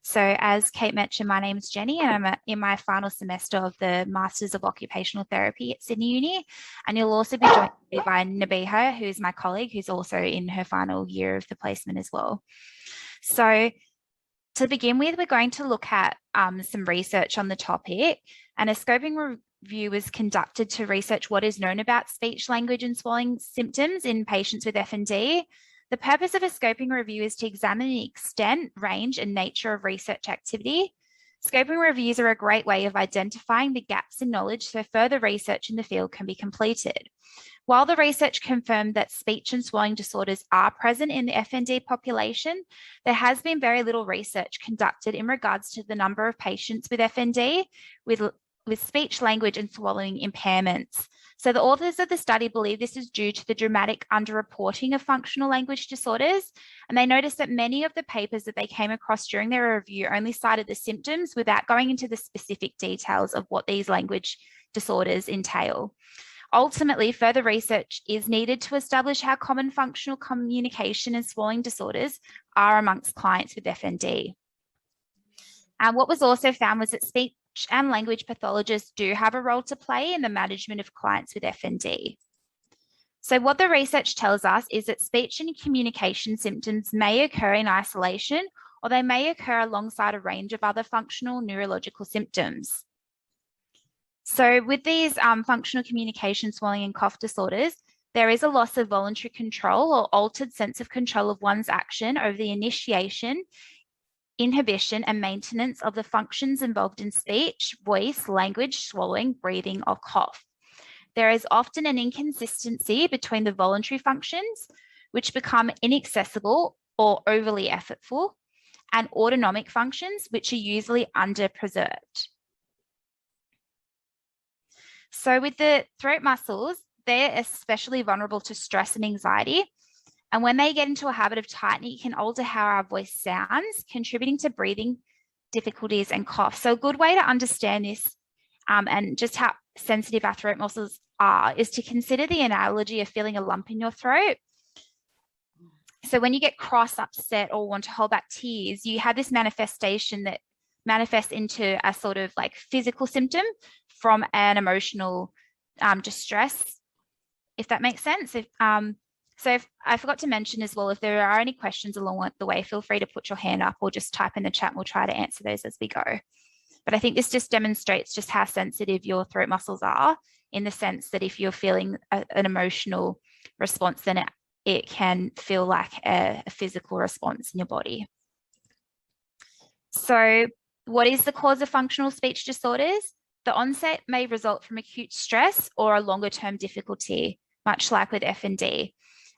So as Kate mentioned, my name is Jenny and I'm in my final semester of the Masters of Occupational Therapy at Sydney Uni. And you'll also be joined by Nabiha, who's my colleague, who's also in her final year of the placement as well. So to begin with, we're going to look at some research on the topic, and a scoping review was conducted to research what is known about speech, language and swallowing symptoms in patients with FND. The purpose of a scoping review is to examine the extent, range and nature of research activity. Scoping reviews are a great way of identifying the gaps in knowledge so further research in the field can be completed. While the research confirmed that speech and swallowing disorders are present in the FND population, there has been very little research conducted in regards to the number of patients with FND with speech, language and swallowing impairments. So the authors of the study believe this is due to the dramatic underreporting of functional language disorders, and they noticed that many of the papers that they came across during their review only cited the symptoms without going into the specific details of what these language disorders entail. Ultimately, further research is needed to establish how common functional communication and swallowing disorders are amongst clients with FND. And what was also found was that speech and language pathologists do have a role to play in the management of clients with FND. So what the research tells us is that speech and communication symptoms may occur in isolation, or they may occur alongside a range of other functional neurological symptoms. So with these functional communication, swallowing and cough disorders, there is a loss of voluntary control or altered sense of control of one's action over the initiation, inhibition and maintenance of the functions involved in speech, voice, language, swallowing, breathing or cough. There is often an inconsistency between the voluntary functions, which become inaccessible or overly effortful, and autonomic functions, which are usually under-preserved. So with the throat muscles, they're especially vulnerable to stress and anxiety. And when they get into a habit of tightening, it can alter how our voice sounds, contributing to breathing difficulties and cough. So a good way to understand this and just how sensitive our throat muscles are is to consider the analogy of feeling a lump in your throat. So when you get cross, upset, or want to hold back tears, you have this manifestation that manifests into a sort of like physical symptom from an emotional distress, if that makes sense. So I forgot to mention as well, if there are any questions along the way, feel free to put your hand up or just type in the chat and we'll try to answer those as we go. But I think this just demonstrates just how sensitive your throat muscles are, in the sense that if you're feeling an emotional response, then it can feel like a physical response in your body. So what is the cause of functional speech disorders? The onset may result from acute stress or a longer-term difficulty, much like with FND.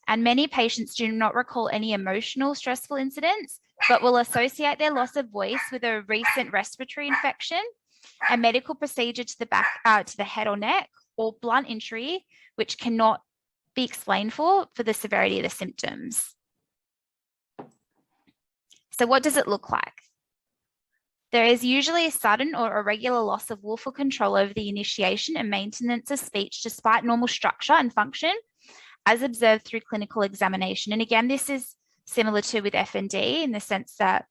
And many patients do not recall any emotional stressful incidents, but will associate their loss of voice with a recent respiratory infection, a medical procedure to the back, to the head or neck, or blunt injury, which cannot be explained for the severity of the symptoms. So what does it look like? There is usually a sudden or irregular loss of willful control over the initiation and maintenance of speech despite normal structure and function, as observed through clinical examination. And again, this is similar to with FND in the sense that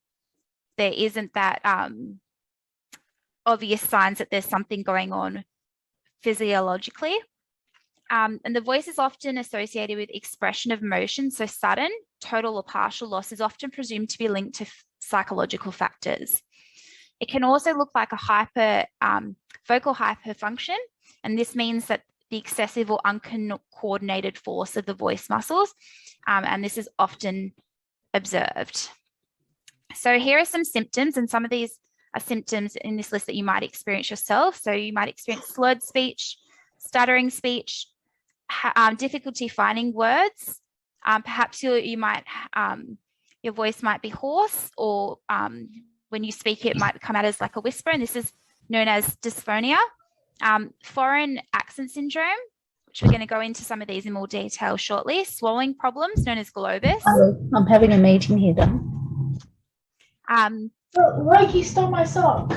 there isn't that obvious signs that there's something going on physiologically. And the voice is often associated with expression of emotion, so sudden, total or partial loss is often presumed to be linked to psychological factors. It can also look like a vocal hyperfunction, and this means that the excessive or uncoordinated force of the voice muscles, and this is often observed. So here are some symptoms, and some of these are symptoms in this list that you might experience yourself. So you might experience slurred speech, stuttering speech, difficulty finding words. Perhaps your voice might be hoarse, or when you speak, it might come out as like a whisper, and this is known as dysphonia. Foreign accent syndrome, which we're going to go into some of these in more detail shortly. Swallowing problems, known as Globus. I'm having a meeting here, though. Reiki stole my sock.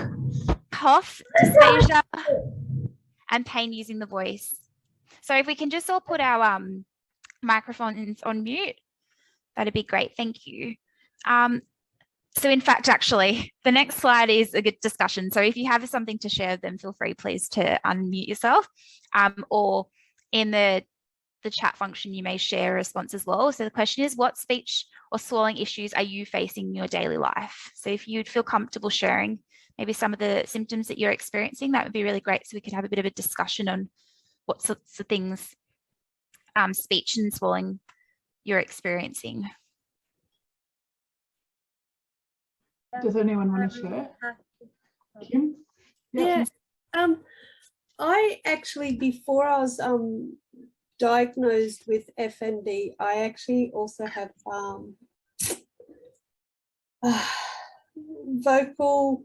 Cough, dysphagia, and pain using the voice. So if we can just all put our microphones on mute, that'd be great. Thank you. So in fact, actually, the next slide is a good discussion. So if you have something to share, then feel free, please, to unmute yourself, or in the chat function, you may share a response as well. So the question is, what speech or swallowing issues are you facing in your daily life? So if you'd feel comfortable sharing maybe some of the symptoms that you're experiencing, that would be really great. So we could have a bit of a discussion on what sorts of things, speech and swallowing, you're experiencing. Does anyone want to share? Kim? Yeah. I actually, before I was diagnosed with FND, I actually also have vocal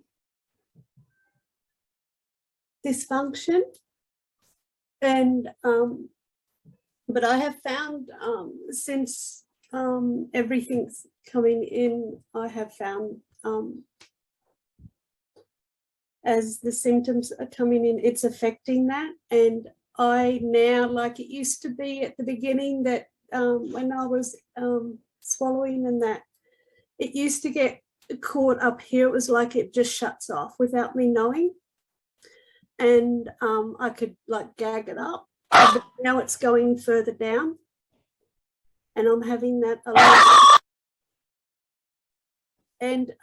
dysfunction, and but I have found since everything's coming in, I have found as the symptoms are coming in, it's affecting that. And I now, like it used to be at the beginning, that when I was swallowing and that, it used to get caught up here. It was like it just shuts off without me knowing. And I could like gag it up. But now it's going further down. And I'm having that a lot. And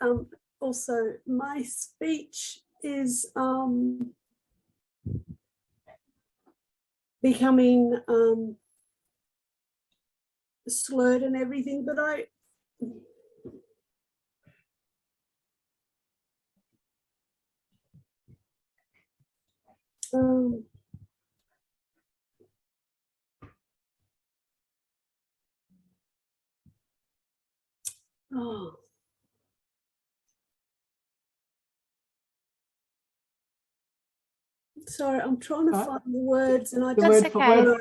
also my speech is becoming slurred and everything, but oh. Sorry, I'm trying to find the words, and I That's just okay.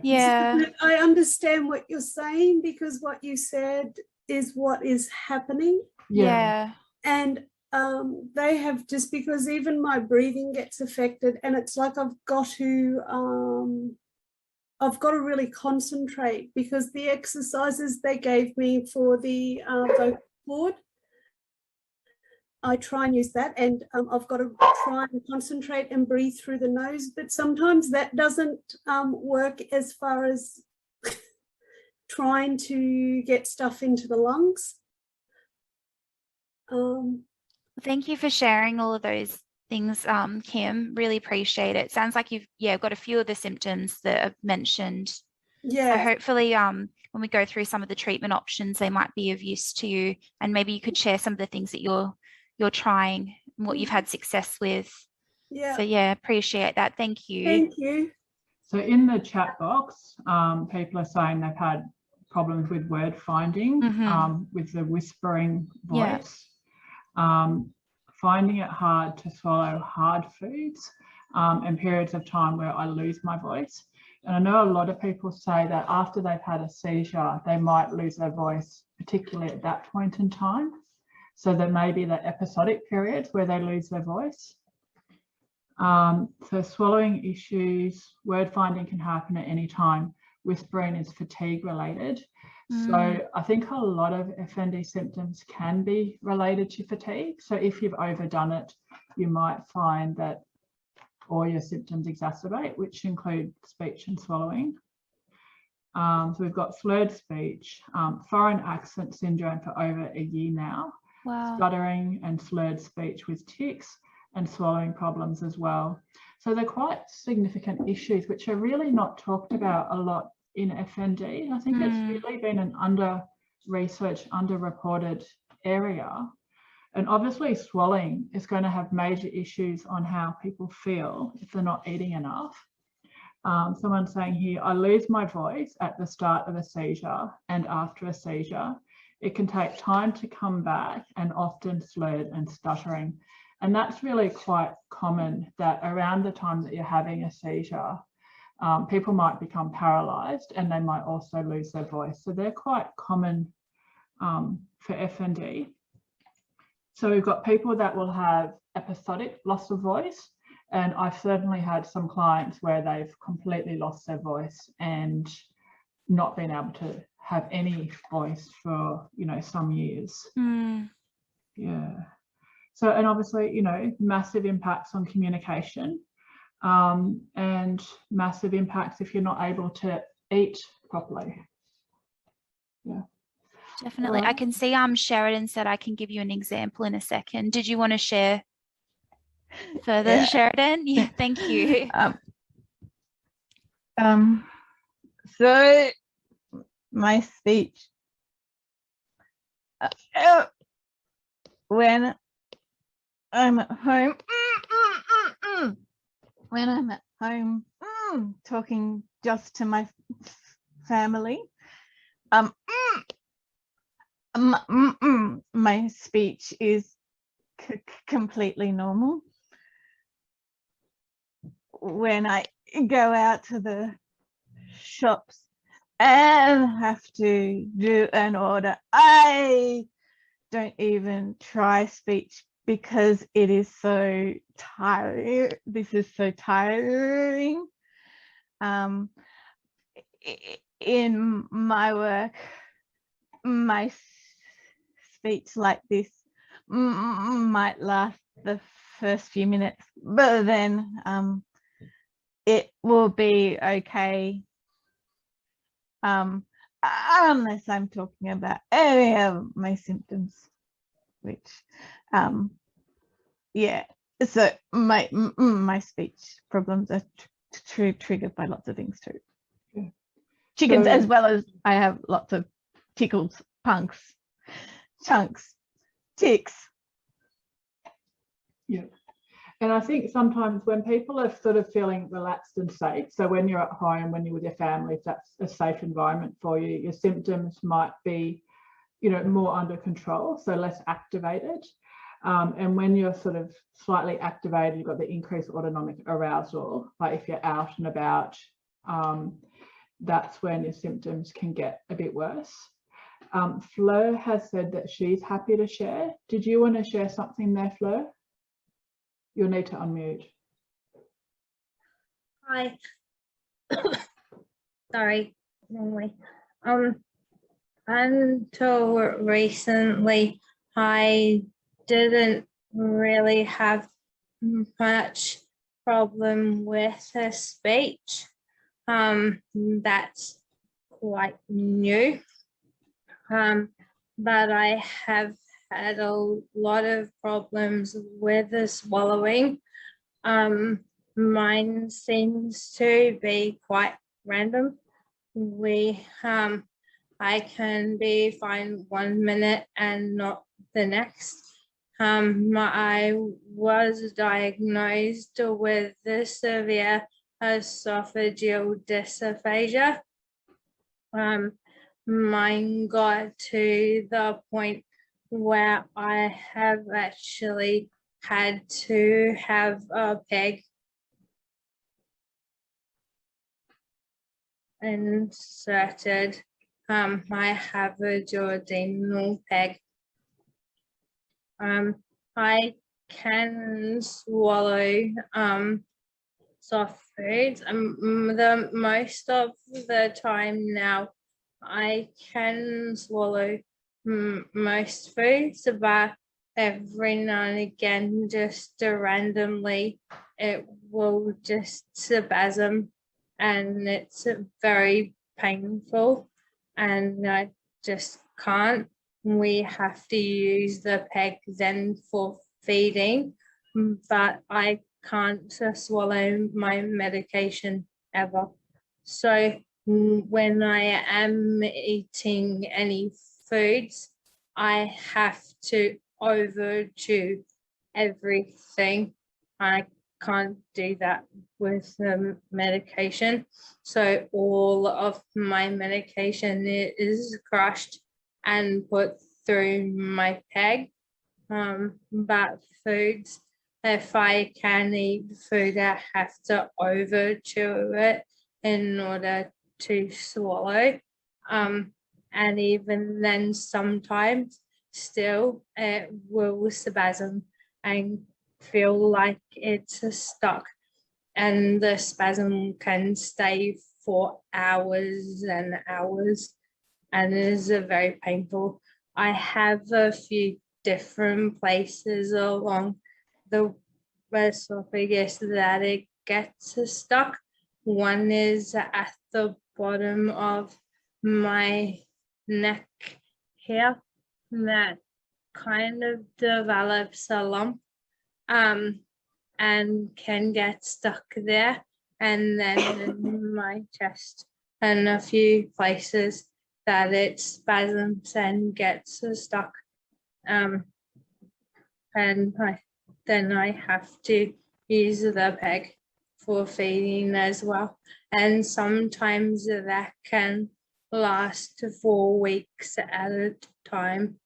Yeah. I understand what you're saying, because what you said is what is happening. Yeah. And they have, just because even my breathing gets affected, and it's like I've got to really concentrate, because the exercises they gave me for the vocal cord, I try and use that, and I've got to try and concentrate and breathe through the nose, but sometimes that doesn't work as far as trying to get stuff into the lungs. Thank you for sharing all of those things, Kim. Really appreciate it. Sounds like you've got a few of the symptoms that I've mentioned. Yeah. So hopefully when we go through some of the treatment options, they might be of use to you, and maybe you could share some of the things that you're trying and what you've had success with. Yeah. So yeah, appreciate that. Thank you. Thank you. So in the chat box, people are saying they've had problems with word finding, with the whispering voice, finding it hard to swallow hard foods, and periods of time where I lose my voice. And I know a lot of people say that after they've had a seizure, they might lose their voice, particularly at that point in time. So there may be the episodic periods where they lose their voice. So swallowing issues, word finding can happen at any time. Whispering is fatigue related. So I think a lot of FND symptoms can be related to fatigue. So if you've overdone it, you might find that all your symptoms exacerbate, which include speech and swallowing. So we've got slurred speech, foreign accent syndrome for over a year now. Wow. Stuttering and slurred speech with tics, and swallowing problems as well. So they're quite significant issues which are really not talked about a lot in FND. I think it's really been an under-researched, under-reported area. And obviously swallowing is going to have major issues on how people feel if they're not eating enough. Someone's saying here, I lose my voice at the start of a seizure and after a seizure. It can take time to come back, and often slurred and stuttering. And that's really quite common, that around the time that you're having a seizure, people might become paralysed and they might also lose their voice. So they're quite common for FND. So we've got people that will have episodic loss of voice. And I've certainly had some clients where they've completely lost their voice and not been able to have any voice for, some years. Yeah. So, and obviously, you know, massive impacts on communication, and massive impacts if you're not able to eat properly. Yeah. Definitely. I can see Sheridan said I can give you an example in a second. Did you want to share further, Yeah. Sheridan? Yeah, thank you. So my speech when I'm at home, when I'm at home talking just to my family, my speech is completely normal. When I go out to the shops and have to do an order, I don't even try speech because it is so tiring. This is so tiring. In my work, my speech like this might last the first few minutes, but then it will be okay, unless I'm talking about any of my symptoms, which yeah, so my speech problems are triggered by lots of things too. Yeah. Chickens, So, as well as I have lots of tickles, punks, chunks, ticks. yeah. And I think sometimes when people are sort of feeling relaxed and safe, so when you're at home, when you're with your family, if that's a safe environment for you, your symptoms might be, you know, more under control, so less activated. And when you're sort of slightly activated, you've got the increased autonomic arousal, like if you're out and about, that's when your symptoms can get a bit worse. Fleur has said that she's happy to share. Did you want to share something there, Fleur? You'll need to unmute. Hi. Sorry, wrong way. Until recently, I didn't really have much problem with the speech. That's quite new. But I have had a lot of problems with the swallowing. Mine seems to be quite random. I can be fine 1 minute and not the next. I was diagnosed with the severe esophageal dysphagia. Mine got to the point where I have actually had to have a peg inserted. I have a duodenal peg. I can swallow soft foods. The most of the time now, I can swallow most foods, but every now and again, just randomly, it will just spasm, and it's very painful, and I just can't. We have to use the peg then for feeding, but I can't swallow my medication ever. So when I am eating any foods, I have to overchew everything. I can't do that with the medication. So all of my medication is crushed and put through my peg. But foods, if I can eat food, I have to overchew it in order to swallow. And even then, sometimes still it will spasm and feel like it's stuck, and the spasm can stay for hours and hours, and it is very painful. I have a few different places along the esophagus that it gets stuck. One is at the bottom of my neck here that kind of develops a lump and can get stuck there, and then in my chest and a few places that it spasms and gets stuck. And then I have to use the peg for feeding as well. And sometimes that can last 4 weeks at a time.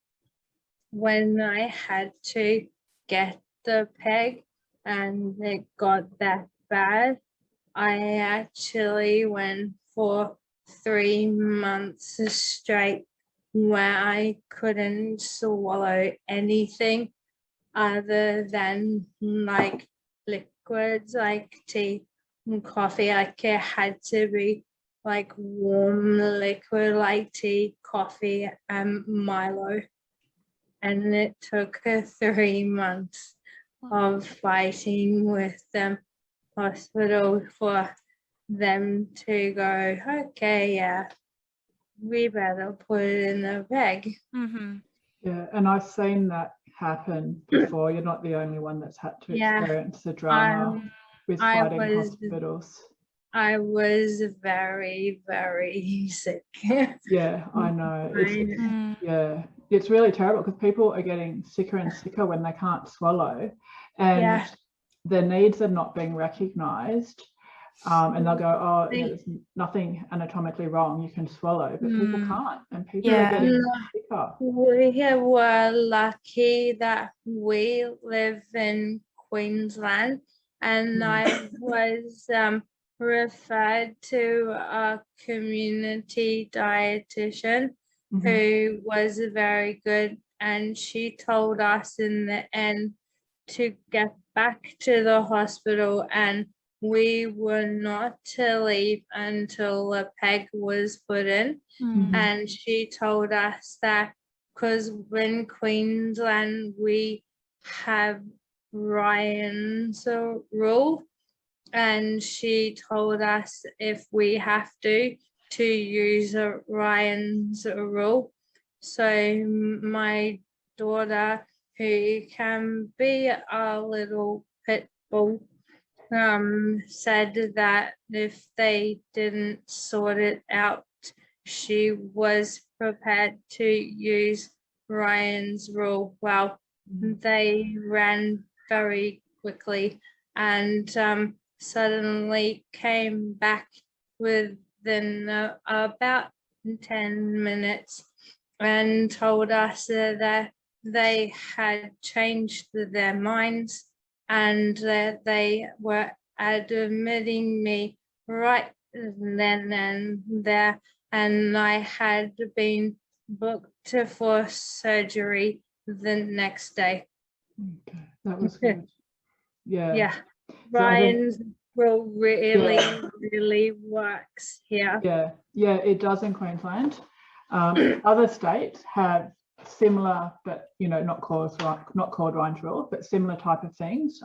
When I had to get the peg and it got that bad, I actually went for 3 months straight where I couldn't swallow anything other than like liquids like tea and coffee. Like it had to be like warm liquid like tea, coffee and Milo. And it took 3 months of fighting with them hospital for them to go, okay, yeah, we better put it in the bag. Yeah, and I've seen that happen before. You're not the only one that's had to experience the drama with fighting hospitals. I was very, very sick. Yeah, I know. It's really terrible because people are getting sicker and sicker when they can't swallow, and their needs are not being recognised. And they'll go, oh, there's nothing anatomically wrong, you can swallow, but people can't, and people are getting sicker. We were lucky that we live in Queensland, and I was referred to a community dietitian who was very good, and she told us in the end to get back to the hospital, and we were not to leave until the peg was put in. And she told us that because in Queensland we have Ryan's rule, and she told us if we have to use a Ryan's rule. So my daughter, who can be a little pit bull, said that if they didn't sort it out, she was prepared to use Ryan's rule. Well, they ran very quickly and suddenly came back within about 10 minutes and told us that they had changed their minds and that they were admitting me right then and there, and I had been booked for surgery the next day. Okay, that was good. Yeah. Ryan's rule really works here. Yeah, it does in Queensland. Other states have similar, but not called Ryan's rule, but similar type of things.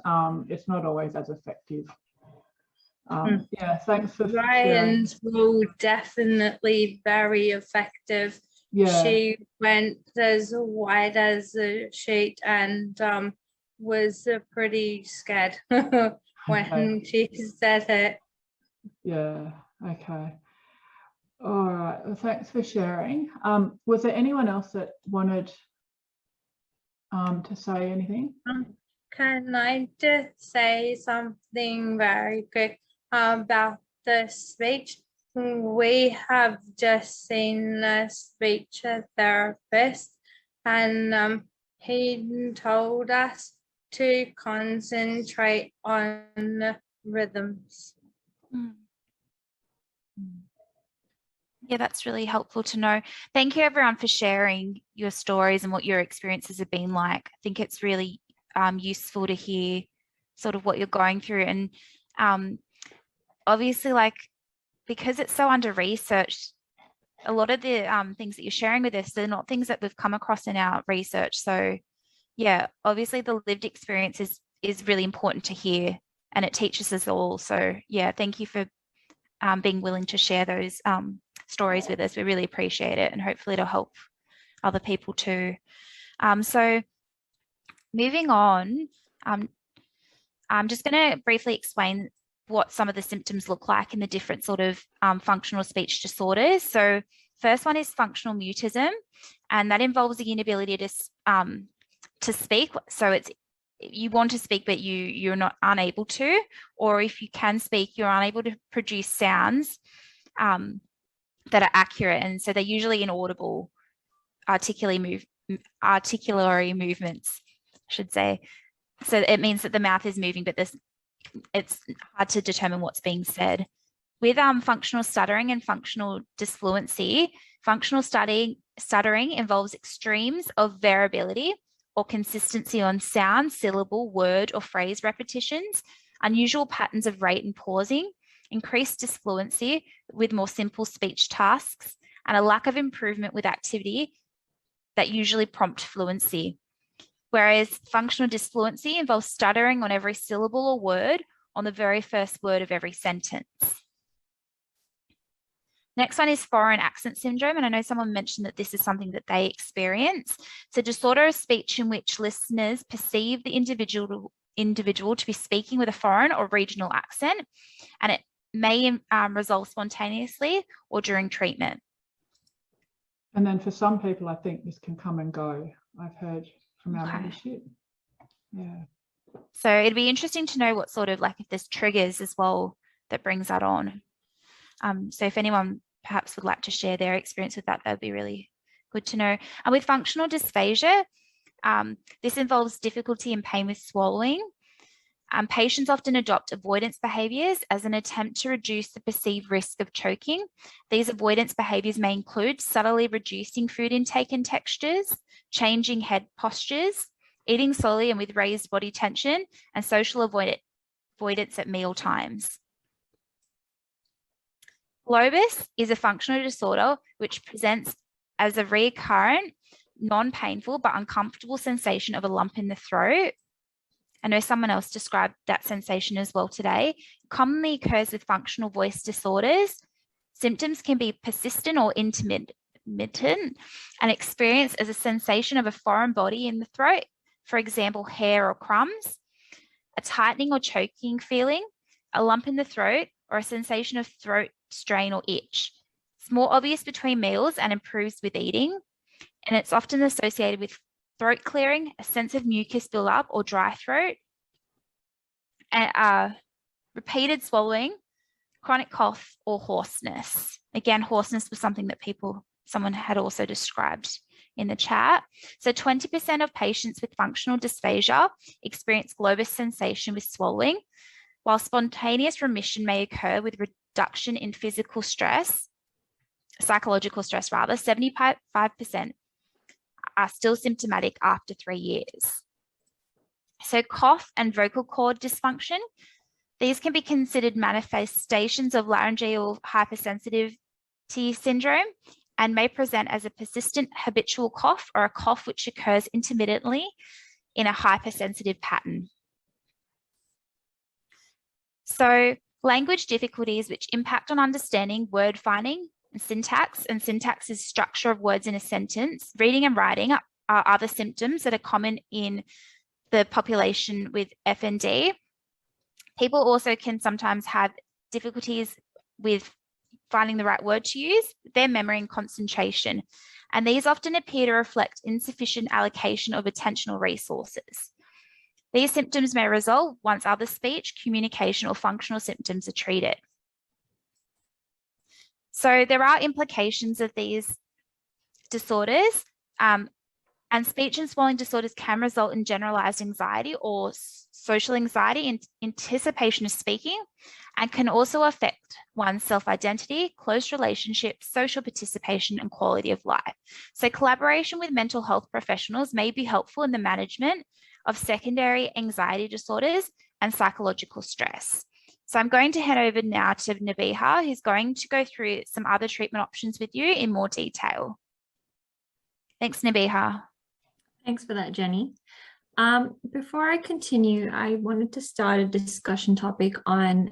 It's not always as effective. Yeah, thanks for Ryan's rule definitely very effective. She went as white as a sheet and was pretty scared when she said it. Yeah, okay. All right, well, thanks for sharing. Was there anyone else that wanted to say anything? Can I just say something very quick about the speech? We have just seen a speech therapist, and he told us to concentrate on rhythms. Yeah, that's really helpful to know. Thank you everyone for sharing your stories and what your experiences have been like. I think it's really useful to hear sort of what you're going through, and obviously, like, because it's so under researched, a lot of the things that you're sharing with us, they're not things that we've come across in our research. So yeah, obviously the lived experience is really important to hear, and it teaches us all. So yeah, thank you for being willing to share those stories with us. We really appreciate it, and hopefully it'll help other people too. So moving on, I'm just going to briefly explain what some of the symptoms look like in the different sort of functional speech disorders. So first one is functional mutism, and that involves the inability to speak. So it's you want to speak, but you're not unable to, or if you can speak, you're unable to produce sounds that are accurate. And so they're usually inaudible articulatory movements, I should say. So it means that the mouth is moving, but it's hard to determine what's being said. With functional stuttering and functional disfluency, functional stuttering involves extremes of variability or consistency on sound, syllable, word, or phrase repetitions, unusual patterns of rate and pausing, increased disfluency with more simple speech tasks, and a lack of improvement with activity that usually prompt fluency. Whereas functional disfluency involves stuttering on every syllable or word on the very first word of every sentence. Next one is foreign accent syndrome, and I know someone mentioned that this is something that they experience. It's a disorder of speech in which listeners perceive the individual to be speaking with a foreign or regional accent, and it may resolve spontaneously or during treatment. And then for some people, I think this can come and go. I've heard from our membership. Yeah. So it'd be interesting to know what sort of, like, if there's triggers as well that brings that on. So if anyone perhaps would like to share their experience with that, that'd be really good to know. And with functional dysphagia, this involves difficulty and pain with swallowing. Patients often adopt avoidance behaviours as an attempt to reduce the perceived risk of choking. These avoidance behaviours may include subtly reducing food intake and textures, changing head postures, eating slowly and with raised body tension, and social avoidance at meal times. Globus is a functional disorder which presents as a recurrent, non-painful but uncomfortable sensation of a lump in the throat. I know someone else described that sensation as well today. It commonly occurs with functional voice disorders. Symptoms can be persistent or intermittent and experienced as a sensation of a foreign body in the throat, for example, hair or crumbs, a tightening or choking feeling, a lump in the throat, or a sensation of throat strain or itch. It's more obvious between meals and improves with eating, and it's often associated with throat clearing, a sense of mucus buildup or dry throat, and repeated swallowing, chronic cough, or hoarseness. Again, hoarseness was something that someone had also described in the chat. So 20% of patients with functional dysphagia experience globus sensation with swallowing, while spontaneous remission may occur with reduction in physical stress, psychological stress rather. 75% are still symptomatic after 3 years. So cough and vocal cord dysfunction, these can be considered manifestations of laryngeal hypersensitivity syndrome and may present as a persistent habitual cough or a cough which occurs intermittently in a hypersensitive pattern. So language difficulties which impact on understanding, word finding, and syntax is structure of words in a sentence, reading and writing are other symptoms that are common in the population with FND. People also can sometimes have difficulties with finding the right word to use, their memory and concentration. And these often appear to reflect insufficient allocation of attentional resources. These symptoms may resolve once other speech, communication, or functional symptoms are treated. So there are implications of these disorders, and speech and swallowing disorders can result in generalized anxiety or social anxiety in anticipation of speaking, and can also affect one's self-identity, close relationships, social participation, and quality of life. So collaboration with mental health professionals may be helpful in the management of secondary anxiety disorders and psychological stress. So I'm going to head over now to Nabiha, who's going to go through some other treatment options with you in more detail. Thanks, Nabiha. Thanks for that, Jenny. Before I continue, I wanted to start a discussion topic on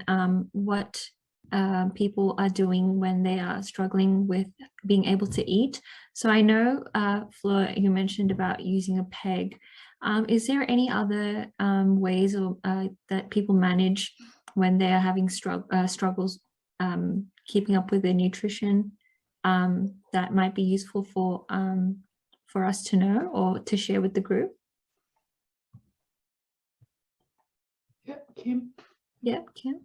what people are doing when they are struggling with being able to eat. So I know, Fleur, you mentioned about using a peg. Is there any other ways or that people manage when they are having struggles keeping up with their nutrition that might be useful for us to know or to share with the group? Yep, Kim. Yeah, Kim.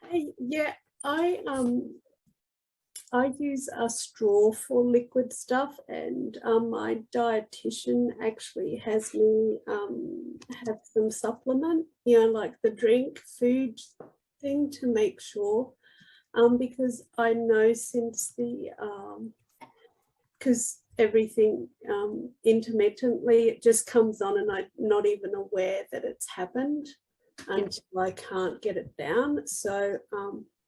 Hey, yeah, I use a straw for liquid stuff, and my dietitian actually has me have some supplement, you know, like the drink food thing to make sure, because I know since the because everything intermittently it just comes on and I'm not even aware that it's happened until I can't get it down. So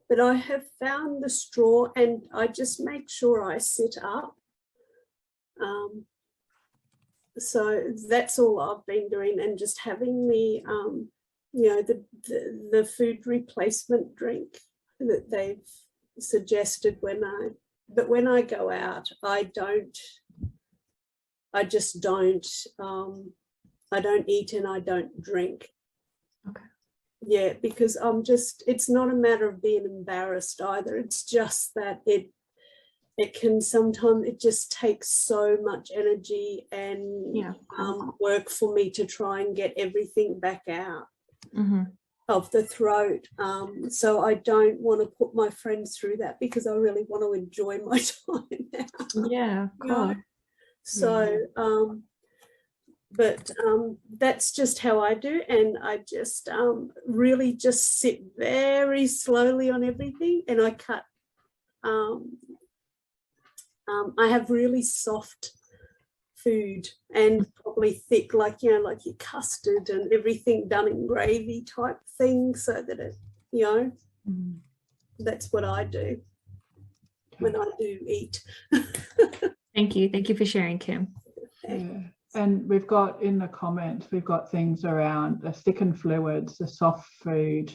but I have found the straw, and I just make sure I sit up. So that's all I've been doing, and just having the you know, the food replacement drink that they've suggested when I go out, I just don't eat and I don't drink. Okay. Yeah, because it's not a matter of being embarrassed either. It's just that it can sometimes, it just takes so much energy and work for me to try and get everything back out of the throat. So I don't want to put my friends through that, because I really want to enjoy my time now. Yeah, of course. So but that's just how I do, and I just really just sit very slowly on everything, and I cut. I have really soft food and probably thick, like, you know, like your custard and everything done in gravy type thing, so that it, you know, that's what I do when I do eat. Thank you for sharing, Kim. Yeah. And we've got in the comments, we've got things around the thickened fluids, the soft food,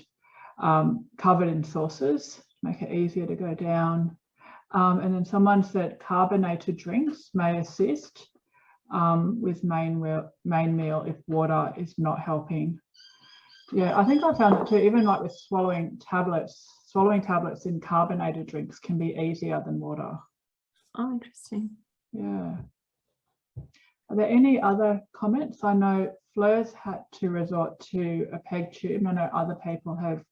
covered in sauces, make it easier to go down. And then someone said carbonated drinks may assist with main meal if water is not helping. Yeah, I think I found that too, even like with swallowing tablets in carbonated drinks can be easier than water. Oh, interesting. Yeah. Are there any other comments? I know Fleur's had to resort to a peg tube. I know other people have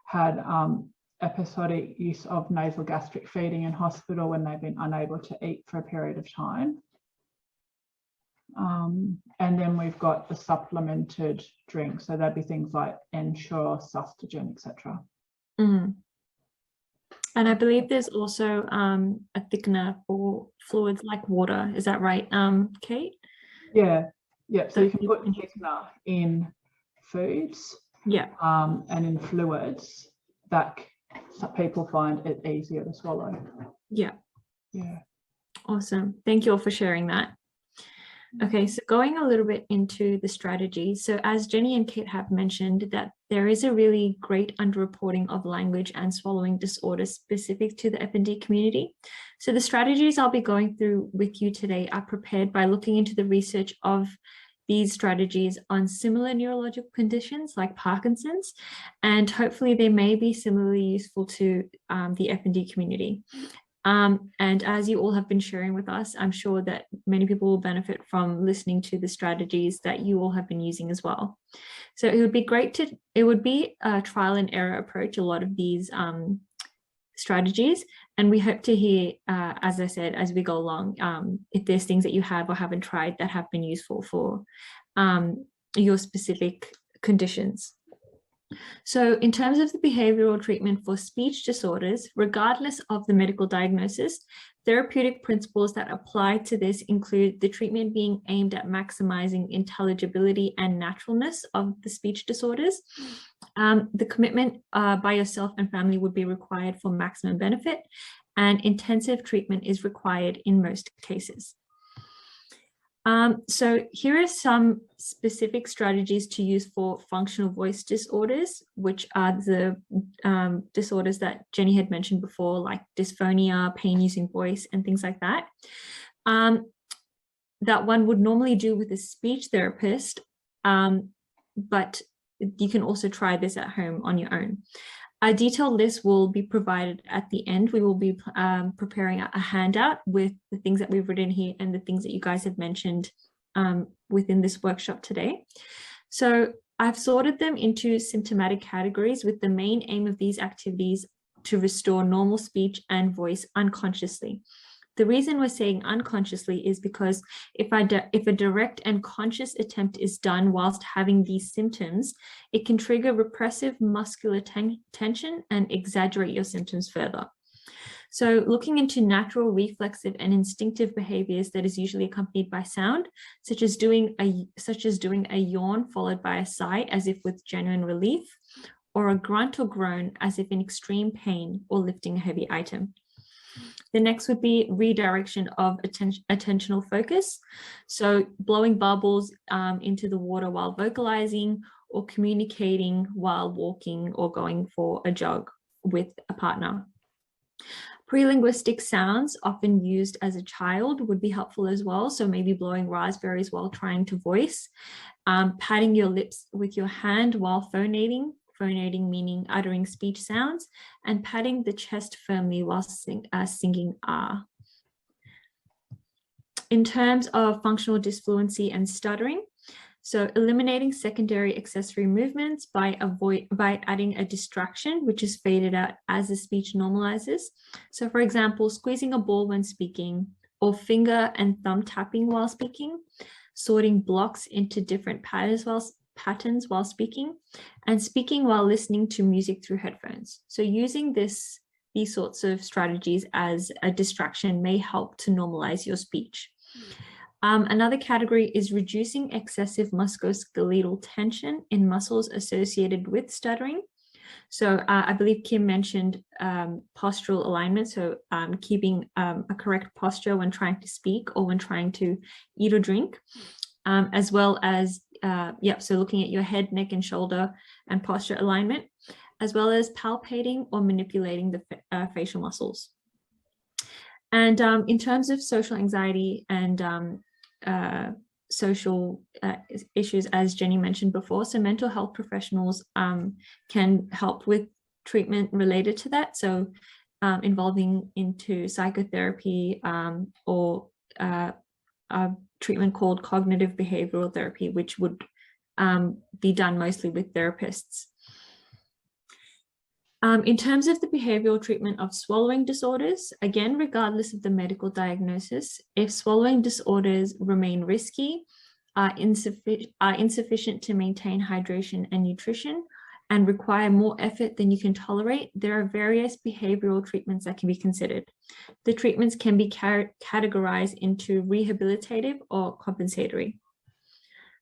had episodic use of nasal gastric feeding in hospital when they've been unable to eat for a period of time. And then we've got the supplemented drinks. So that'd be things like Ensure, Sustagen, etc. And I believe there's also a thickener for fluids like water. Is that right, Kate? Yeah. So you can put thickener in foods. Yeah. And in fluids that people find it easier to swallow. Yeah. Awesome. Thank you all for sharing that. Okay, so going a little bit into the strategy. So as Jenny and Kate have mentioned, that there is a really great underreporting of language and swallowing disorders specific to the F&D community. So the strategies I'll be going through with you today are prepared by looking into the research of these strategies on similar neurological conditions like Parkinson's, and hopefully they may be similarly useful to the F&D community. And as you all have been sharing with us, I'm sure that many people will benefit from listening to the strategies that you all have been using as well. So it would be a trial and error approach, a lot of these strategies, and we hope to hear, as I said, as we go along, if there's things that you have or haven't tried that have been useful for your specific conditions. So in terms of the behavioral treatment for speech disorders, regardless of the medical diagnosis, therapeutic principles that apply to this include the treatment being aimed at maximizing intelligibility and naturalness of the speech disorders. The commitment by yourself and family would be required for maximum benefit, and intensive treatment is required in most cases. So here are some specific strategies to use for functional voice disorders, which are the disorders that Jenny had mentioned before, like dysphonia, pain using voice, and things like that. That one would normally do with a speech therapist, but you can also try this at home on your own. A detailed list will be provided at the end. We will be preparing a handout with the things that we've written here and the things that you guys have mentioned within this workshop today. So I've sorted them into symptomatic categories with the main aim of these activities to restore normal speech and voice unconsciously. The reason we're saying unconsciously is because if a direct and conscious attempt is done whilst having these symptoms, it can trigger repressive muscular tension and exaggerate your symptoms further. So looking into natural, reflexive, and instinctive behaviors that is usually accompanied by sound, such as doing a yawn followed by a sigh as if with genuine relief, or a grunt or groan as if in extreme pain or lifting a heavy item. The next would be redirection of attentional focus. So blowing bubbles into the water while vocalizing, or communicating while walking or going for a jog with a partner. Pre-linguistic sounds, often used as a child, would be helpful as well. So maybe blowing raspberries while trying to voice, patting your lips with your hand while phonating meaning uttering speech sounds, and patting the chest firmly while singing ah. In terms of functional disfluency and stuttering, so eliminating secondary accessory movements by adding a distraction, which is faded out as the speech normalizes. So for example, squeezing a ball when speaking, or finger and thumb tapping while speaking, sorting blocks into different patterns while speaking, and speaking while listening to music through headphones. So using these sorts of strategies as a distraction may help to normalize your speech. Another category is reducing excessive musculoskeletal tension in muscles associated with stuttering. So I believe Kim mentioned postural alignment, so keeping a correct posture when trying to speak or when trying to eat or drink, as well as so looking at your head, neck, and shoulder and posture alignment, as well as palpating or manipulating the facial muscles. And in terms of social anxiety and social issues, as Jenny mentioned before, so mental health professionals can help with treatment related to that. So involving into psychotherapy or a treatment called cognitive behavioral therapy, which would be done mostly with therapists. In terms of the behavioral treatment of swallowing disorders, again, regardless of the medical diagnosis, if swallowing disorders remain risky, are insufficient to maintain hydration and nutrition, and require more effort than you can tolerate, there are various behavioral treatments that can be considered. The treatments can be categorized into rehabilitative or compensatory.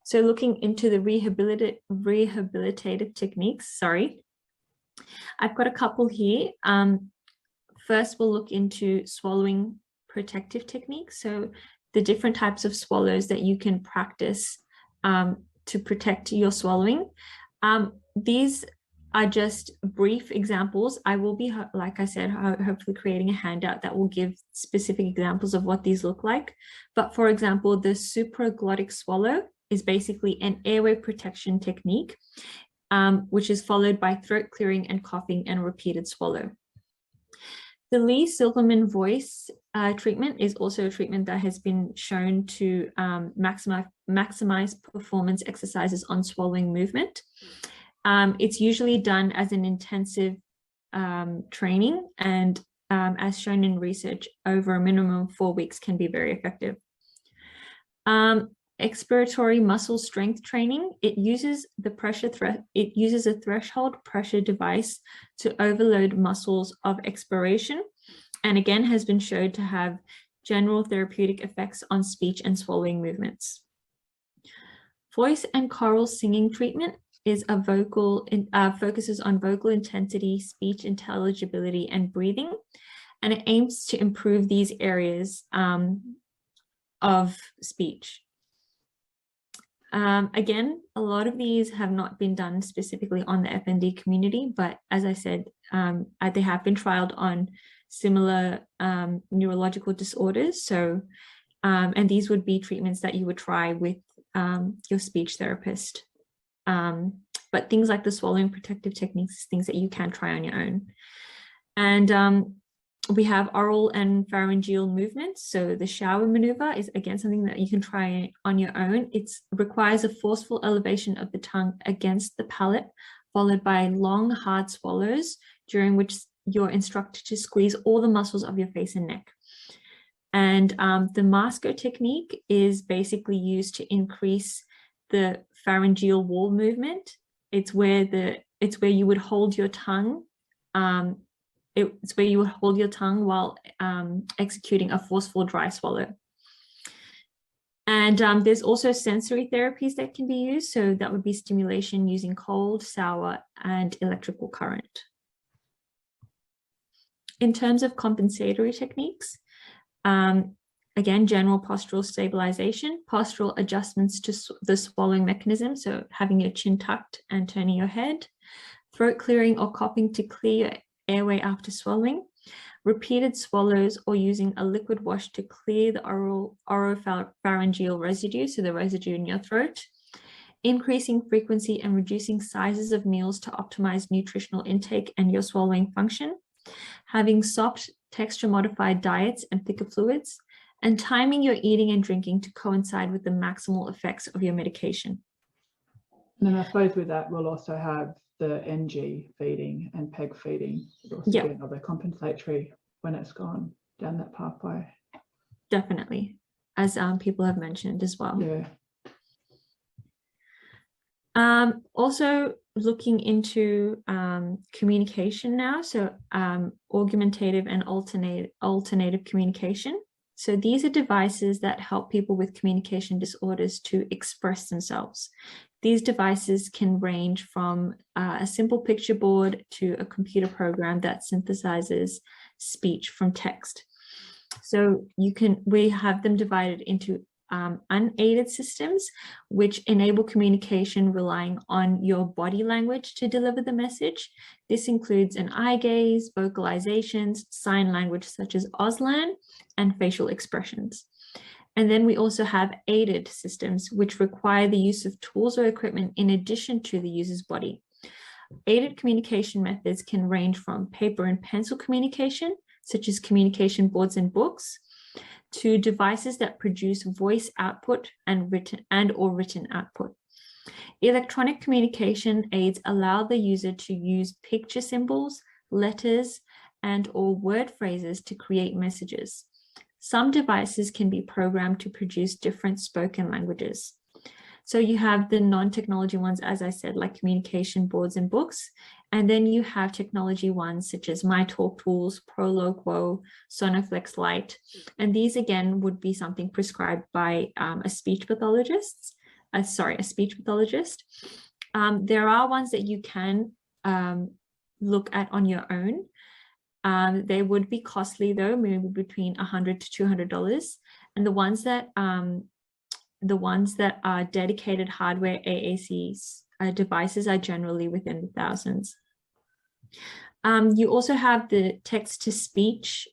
So looking into the rehabilitative techniques, I've got a couple here. First, we'll look into swallowing protective techniques. So the different types of swallows that you can practice to protect your swallowing. These are just brief examples. I will be, like I said, hopefully creating a handout that will give specific examples of what these look like. But for example, the supraglottic swallow is basically an airway protection technique, which is followed by throat clearing and coughing and repeated swallow. The Lee Silverman voice treatment is also a treatment that has been shown to maximize performance exercises on swallowing movement. It's usually done as an intensive training, and as shown in research, over a minimum of 4 weeks can be very effective. Expiratory muscle strength training, it uses a threshold pressure device to overload muscles of expiration, and again has been shown to have general therapeutic effects on speech and swallowing movements. Voice and choral singing treatment is focuses on vocal intensity, speech intelligibility, and breathing, and it aims to improve these areas of speech. Again, a lot of these have not been done specifically on the FND community, but as I said, they have been trialed on similar neurological disorders. So, and these would be treatments that you would try with your speech therapist. But things like the swallowing protective techniques, things that you can try on your own. And we have oral and pharyngeal movements. So the shower maneuver is again something that you can try on your own. It requires a forceful elevation of the tongue against the palate, followed by long, hard swallows, during which you're instructed to squeeze all the muscles of your face and neck. And the Masco technique is basically used to increase the pharyngeal wall movement. It's where you would hold your tongue. It's where you would hold your tongue while executing a forceful dry swallow. And there's also sensory therapies that can be used. So that would be stimulation using cold, sour, and electrical current. In terms of compensatory techniques, again, general postural stabilization, postural adjustments to the swallowing mechanism. So having your chin tucked and turning your head, throat clearing or coughing to clear your airway after swallowing, repeated swallows or using a liquid wash to clear the oropharyngeal residue, so the residue in your throat, increasing frequency and reducing sizes of meals to optimize nutritional intake and your swallowing function, having soft texture modified diets and thicker fluids, and timing your eating and drinking to coincide with the maximal effects of your medication. And then I suppose with that, we'll also have the NG feeding and PEG feeding. It'll also be another compensatory when it's gone down that pathway. Definitely, as people have mentioned as well. Yeah. Also looking into communication now, so augmentative and alternative communication. So these are devices that help people with communication disorders to express themselves. These devices can range from a simple picture board to a computer program that synthesizes speech from text. So we have them divided into unaided systems, which enable communication relying on your body language to deliver the message. This includes an eye gaze, vocalizations, sign language such as Auslan, and facial expressions. And then we also have aided systems, which require the use of tools or equipment in addition to the user's body. Aided communication methods can range from paper and pencil communication, such as communication boards and books, to devices that produce voice output and written output. Electronic communication aids allow the user to use picture symbols, letters, and/or word phrases to create messages. Some devices can be programmed to produce different spoken languages. So you have the non-technology ones, as I said, like communication boards and books. And then you have technology ones such as MyTalkTools, Proloquo, Sonoflex Lite. And these again would be something prescribed by a speech pathologist. There are ones that you can look at on your own. They would be costly though, maybe between $100 to $200. And the ones that are dedicated hardware AAC devices are generally within the thousands. You also have the text-to-speech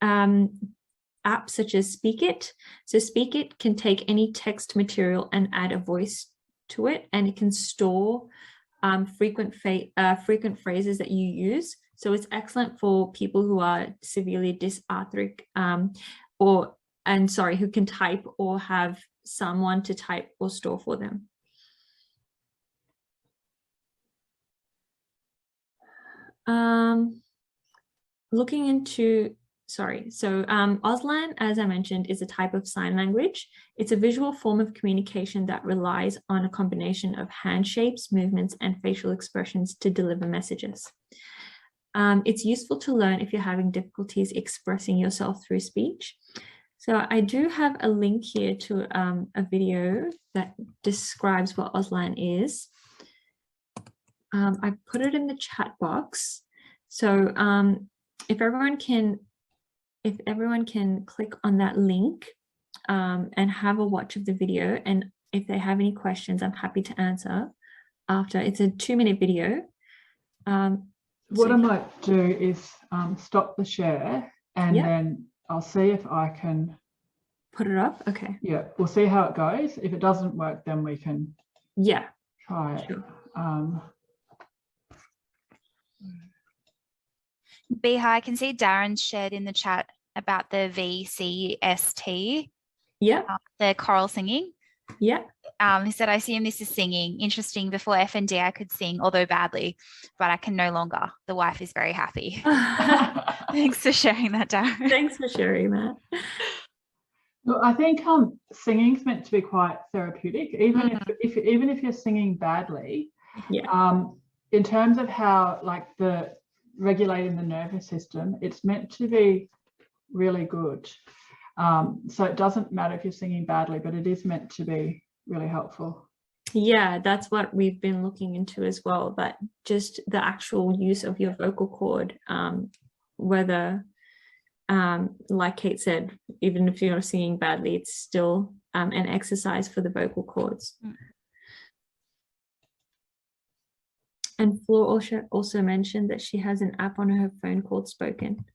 apps such as Speakit. So Speakit can take any text material and add a voice to it, and it can store frequent phrases that you use. So it's excellent for people who are severely dysarthric who can type or have someone to type or store for them. Looking into, Auslan, as I mentioned, is a type of sign language. It's a visual form of communication that relies on a combination of hand shapes, movements, and facial expressions to deliver messages. It's useful to learn if you're having difficulties expressing yourself through speech. So I do have a link here to a video that describes what Auslan is. I put it in the chat box. So if everyone can click on that link and have a watch of the video, and if they have any questions, I'm happy to answer after. It's a 2-minute video. What So- I might do is stop the share, and Yep. then I'll see if I can, Put it up. Okay. yeah, we'll see how it goes. If it doesn't work, then we can Yeah. try it. Sure. Beha, I can see Darren shared in the chat about the VCST, Yeah. the choral singing. Yeah. He said, I assume this is singing. Interesting. Before FND, I could sing, although badly, but I can no longer. The wife is very happy. Thanks for sharing that, Darren. Thanks for sharing that. Look, I think singing's meant to be quite therapeutic, even if you're singing badly. Yeah. In terms of how, like, the regulating the nervous system, it's meant to be really good. So it doesn't matter if you're singing badly, but it is meant to be really helpful. Yeah, that's what we've been looking into as well, but just the actual use of your vocal cord, whether, like Kate said, even if you're singing badly, it's still an exercise for the vocal cords. And Flor also mentioned that she has an app on her phone called Spoken.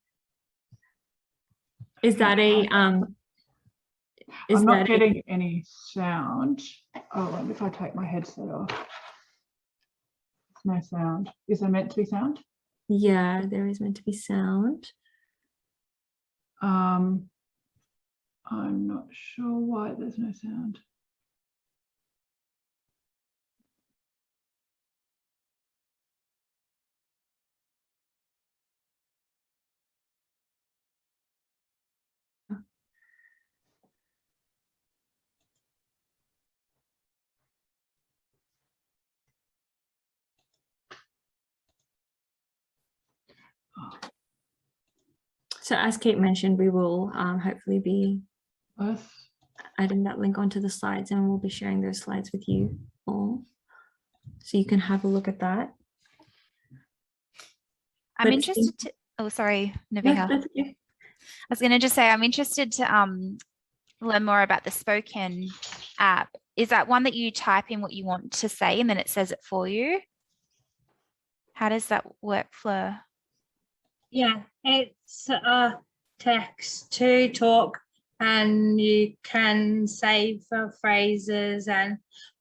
Is that a I'm not getting any sound. Oh, let me, if I take my headset off. There's no sound. Is there meant to be sound? Yeah, there is meant to be sound. I'm not sure why there's no sound. So as Kate mentioned, we will hopefully be Both. adding that link onto the slides, and we'll be sharing those slides with you all, so you can have a look at that. I'm But interested to, oh, sorry, No, Nabiha. that's okay. I was going to just say, I'm interested to learn more about the Spoken app. Is that one that you type in what you want to say and then it says it for you? How does that work, Fleur? Yeah, it's a text to talk, and you can save phrases,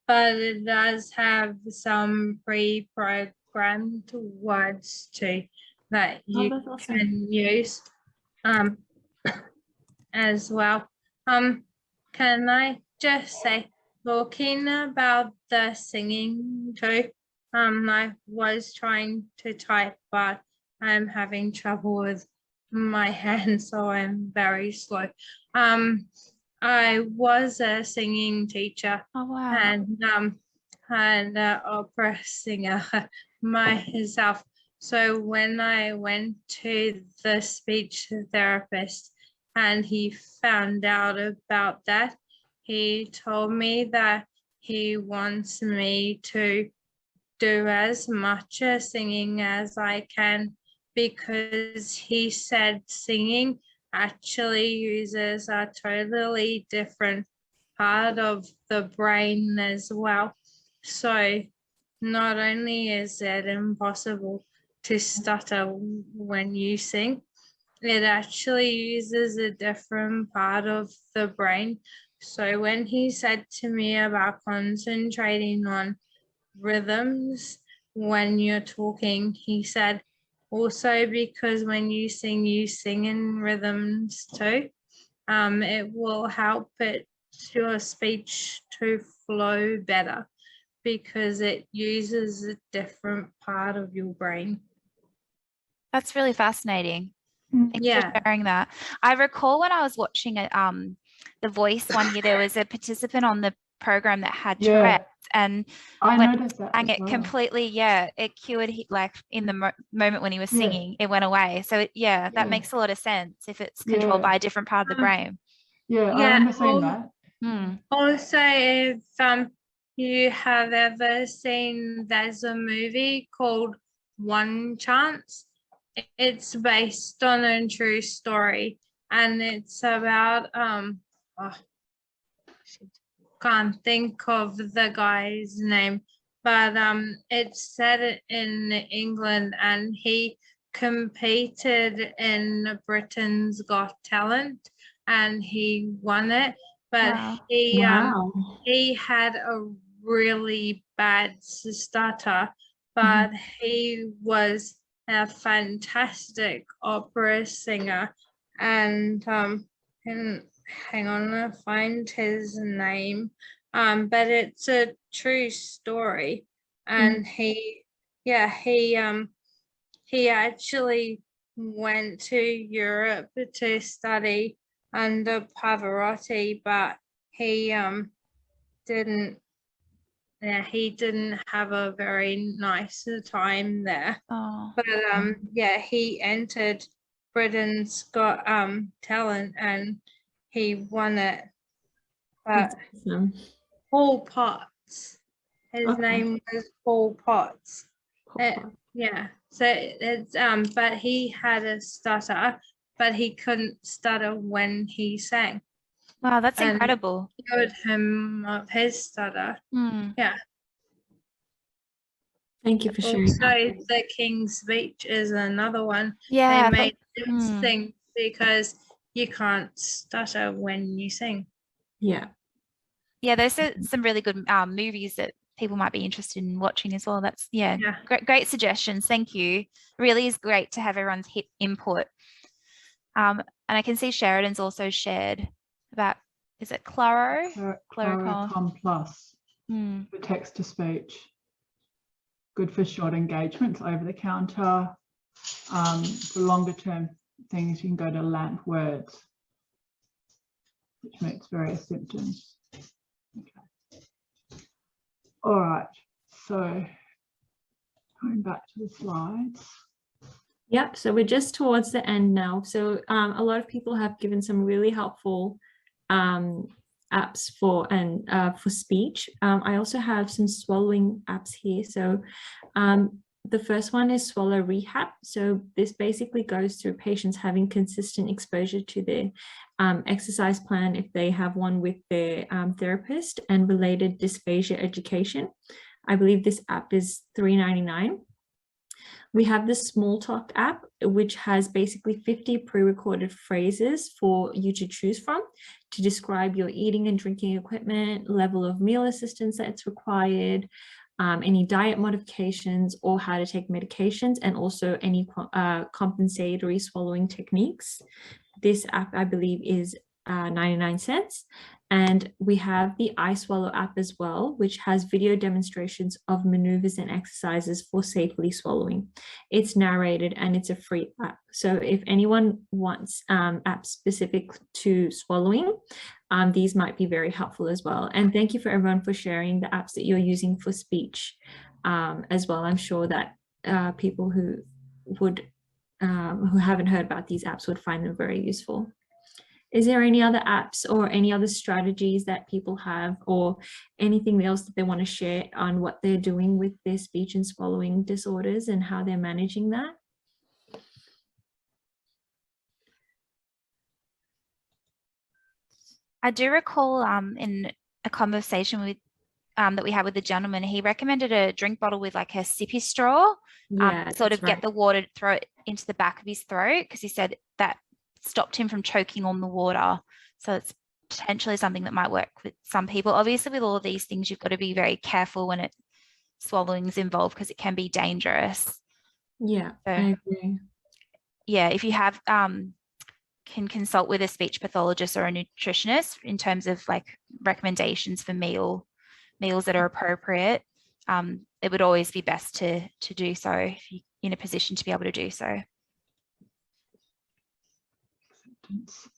but it does have some pre-programmed words too that you that's awesome. can use as well. Can I just say, talking about the singing too, I was trying to type, but I'm having trouble with my hands, so I'm very slow. I was a singing teacher Oh, wow. and opera singer myself. So when I went to the speech therapist and he found out about that, he told me that he wants me to do as much singing as I can, because he said singing actually uses a totally different part of the brain as well. So not only is it impossible to stutter when you sing, it actually uses a different part of the brain. So when he said to me about concentrating on rhythms when you're talking, he said also because when you sing in rhythms too. It will help your speech to flow better because it uses a different part of your brain. That's really fascinating. Thanks for sharing that. I recall when I was watching The Voice one year, there was a participant on the program that had Tourette's, and I when noticed that sang as it well. completely, it cured, like in the moment when he was singing, it went away. So that makes a lot of sense if it's controlled by a different part of the brain. Yeah, I remember seeing that. Also, if you have ever seen, there's a movie called One Chance. It's based on a true story, and it's about can't think of the guy's name, but it's set in England, and he competed in Britain's Got Talent, and he won it. But Wow. Wow. he had a really bad stutter, but he was a fantastic opera singer. And hang on, I'll find his name. But it's a true story. And he actually went to Europe to study under Pavarotti, but he didn't have a very nice time there. Oh, But he entered Britain's Got Talent, and he won it. But That's awesome. Paul Potts, his Okay. name was Paul Potts. Cool. Yeah, so it's but he had a stutter, but he couldn't stutter when he sang. wow, that's And incredible. Showed him of his stutter. Hmm. Yeah. Thank you for sharing Also, that. the King's Speech is another one. Yeah, They I made him Hmm. sing because you can't stutter when you sing. Yeah. yeah, those are some really good movies that people might be interested in watching as well. That's Yeah. great suggestions. Thank you. Really is great to have everyone's input. And I can see Sheridan's also shared about, is it Claro? Claricon Plus Hmm. for text to speech. Good for short engagements over the counter. For longer term things, you can go to LAMP Words, which meets various symptoms. Okay. All right, so going back to the slides. Yep, so we're just towards the end now. So a lot of people have given some really helpful apps for speech. I also have some swallowing apps here. So the first one is Swallow Rehab. So this basically goes through patients having consistent exposure to their exercise plan if they have one with their therapist, and related dysphagia education. I believe this app is $3.99. We have the Smalltalk app, which has basically 50 pre-recorded phrases for you to choose from to describe your eating and drinking equipment, level of meal assistance that's required, any diet modifications, or how to take medications, and also any compensatory swallowing techniques. This app, I believe, is 99 cents. And we have the iSwallow app as well, which has video demonstrations of maneuvers and exercises for safely swallowing. It's narrated and it's a free app. So if anyone wants apps specific to swallowing, these might be very helpful as well. And thank you for everyone for sharing the apps that you're using for speech as well. I'm sure that people who haven't heard about these apps would find them very useful. Is there any other apps or any other strategies that people have, or anything else that they want to share on what they're doing with their speech and swallowing disorders and how they're managing that? I do recall in a conversation with that we had with the gentleman, he recommended a drink bottle with like a sippy straw, sort of get the water, throw it into the back of his throat, because he said that stopped him from choking on the water. So it's potentially something that might work with some people. Obviously, with all of these things, you've got to be very careful when swallowing is involved, because it can be dangerous. Yeah, So, I agree. Yeah, if you have can consult with a speech pathologist or a nutritionist in terms of like recommendations for meals that are appropriate. It would always be best to do so if you're in a position to be able to do so. Acceptance.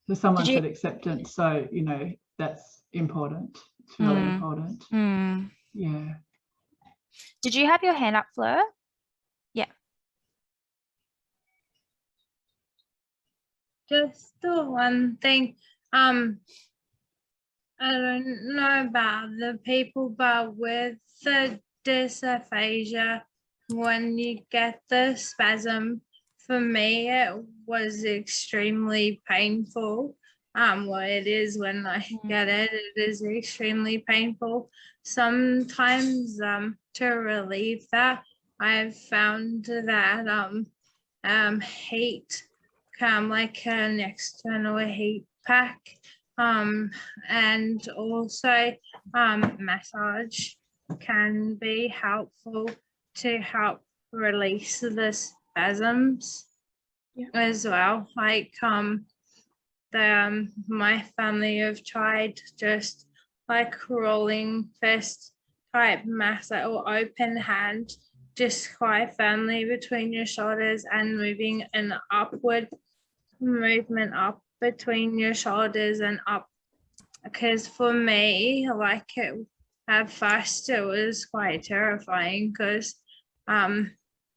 So someone said acceptance, so you know that's important. It's really important. Yeah. Did you have your hand up, Fleur? Yeah. Just the one thing, I don't know about the people, but with the dysphagia, when you get the spasm, for me it was extremely painful. what it is when I get it. It is extremely painful. Sometimes to relieve that, I've found that heat, like an external heat pack, and also massage can be helpful to help release the spasms as well. Like my family have tried just like rolling fist type massage or open hand, just quite firmly between your shoulders and moving an upward movement up between your shoulders and up. Because for me, like at first it was quite terrifying because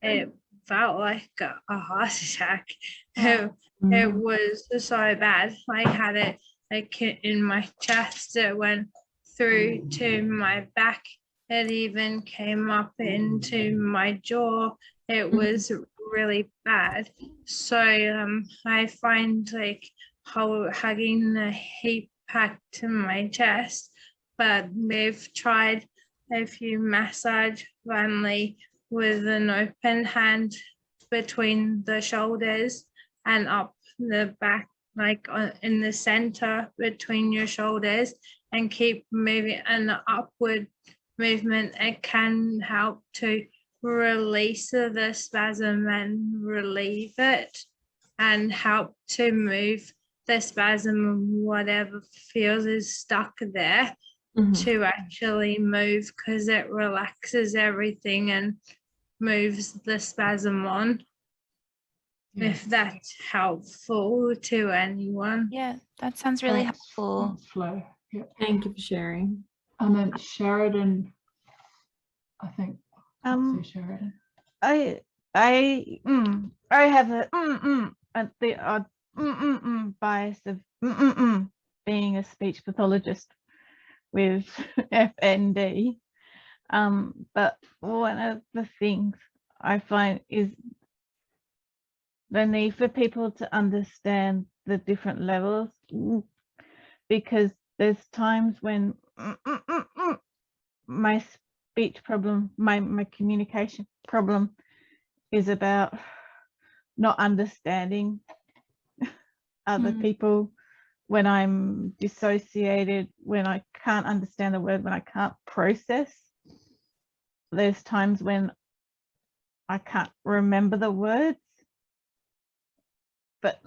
it felt like a heart attack. It was so bad. I had it like in my chest. It went through to my back. It even came up into my jaw. It was really bad. So I find like hugging the heat pack to my chest, but we've tried a few massage only with an open hand between the shoulders and up the back, like in the center between your shoulders, and keep moving an upward movement. It can help to release the spasm and relieve it and help to move the spasm, whatever feels is stuck there, to actually move, because it relaxes everything and moves the spasm on. If that's helpful to anyone. Yeah, that sounds really helpful. Thanks, Flo. Yep. Thank you for sharing. And then Sheridan, I think. Sheridan. I have a at the odd bias of being a speech pathologist with FND. But one of the things I find is the need for people to understand the different levels, because there's times when my speech problem, my communication problem is about not understanding other people, when I'm dissociated, when I can't understand the word, when I can't process. There's times when I can't remember the words, but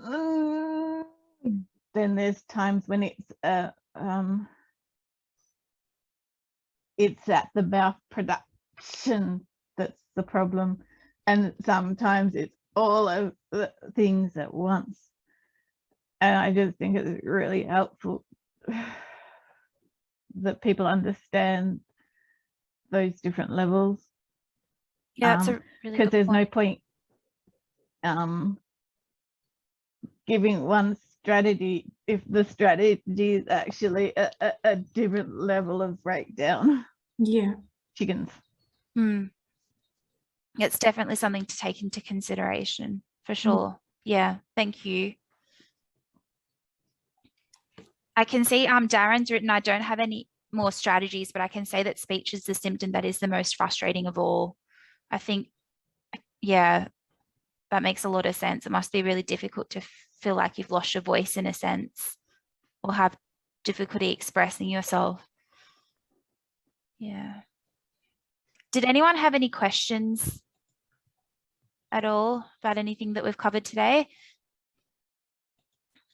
then there's times when it's at the mouth production that's the problem, and sometimes it's all of the things at once. And I just think it's really helpful that people understand those different levels. Yeah, it's a really because good there's no point. giving one strategy if the strategy is actually a different level of breakdown. Yeah. Chickens. It's definitely something to take into consideration for sure. Yeah, thank you. I can see Darren's written, I don't have any more strategies, but I can say that speech is the symptom that is the most frustrating of all. I think, yeah, that makes a lot of sense. It must be really difficult to feel like you've lost your voice in a sense, or have difficulty expressing yourself. Yeah. Did anyone have any questions at all about anything that we've covered today?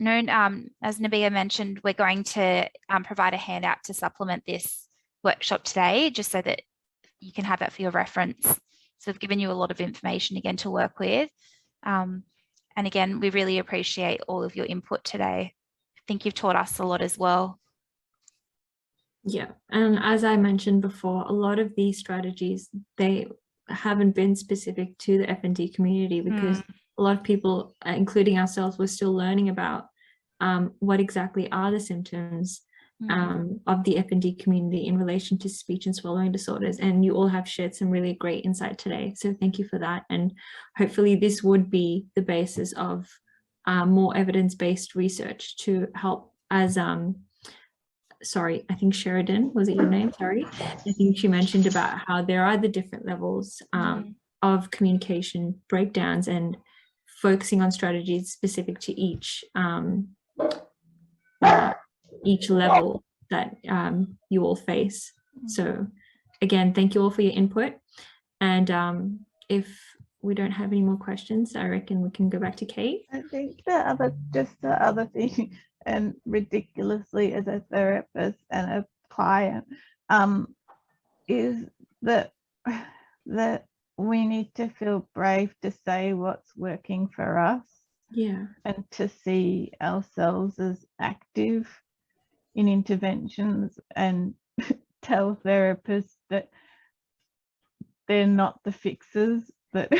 No, as Nabia mentioned, we're going to provide a handout to supplement this workshop today, just so that you can have that for your reference. So we've given you a lot of information again to work with. And again, we really appreciate all of your input today. I think you've taught us a lot as well. Yeah, and as I mentioned before, a lot of these strategies, they haven't been specific to the FND community, because a lot of people, including ourselves, we're still learning about what exactly are the symptoms of the FND community in relation to speech and swallowing disorders. And you all have shared some really great insight today. So thank you for that. And hopefully this would be the basis of more evidence-based research to help as sorry, I think Sheridan, was it your name? Sorry. I think she mentioned about how there are the different levels of communication breakdowns and focusing on strategies specific to each level that you all face. So again, thank you all for your input. And if we don't have any more questions, I reckon we can go back to Kate. I think the other thing, and ridiculously as a therapist and a client, is that we need to feel brave to say what's working for us. Yeah. And to see ourselves as active in interventions and tell therapists that they're not the fixers, that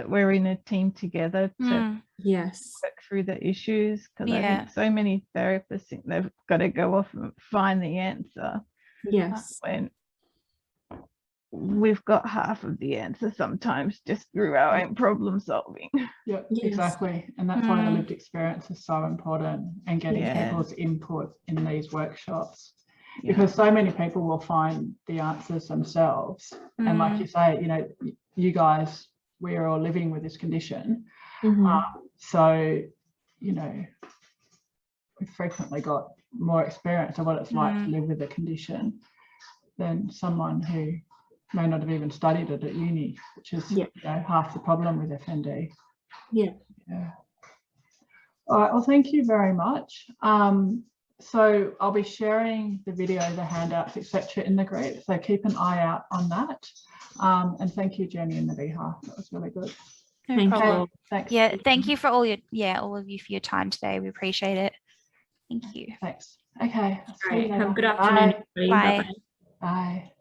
we're in a team together to Yes. work through the issues, because I Yeah. think so many therapists think they've got to go off and find the answer Yes. when we've got half of the answer sometimes just through our own problem solving. Yep, Yes. exactly. And that's why the Mm. lived experience is so important, and getting Yeah. people's input in these workshops. Yeah. Because so many people will find the answers themselves. And like you say, you know, you guys, we are all living with this condition. Mhm. So, you know, we've frequently got more experience of what it's like to live with a condition than someone who may not have even studied it at uni, which is Yeah. you know, half the problem with FND. Yeah. Yeah. All right, well, thank you very much. So I'll be sharing the video, the handouts, etc. in the group. So keep an eye out on that. And thank you, Jenny and Nabiha. That was really good. No Thank you. problem. all. Thanks. Yeah, thank you for all of you for your time today. We appreciate it. Thank you. Thanks. Okay. I'll see All you right. Have a later. good afternoon, Bye. everybody. Bye. Bye-bye. Bye.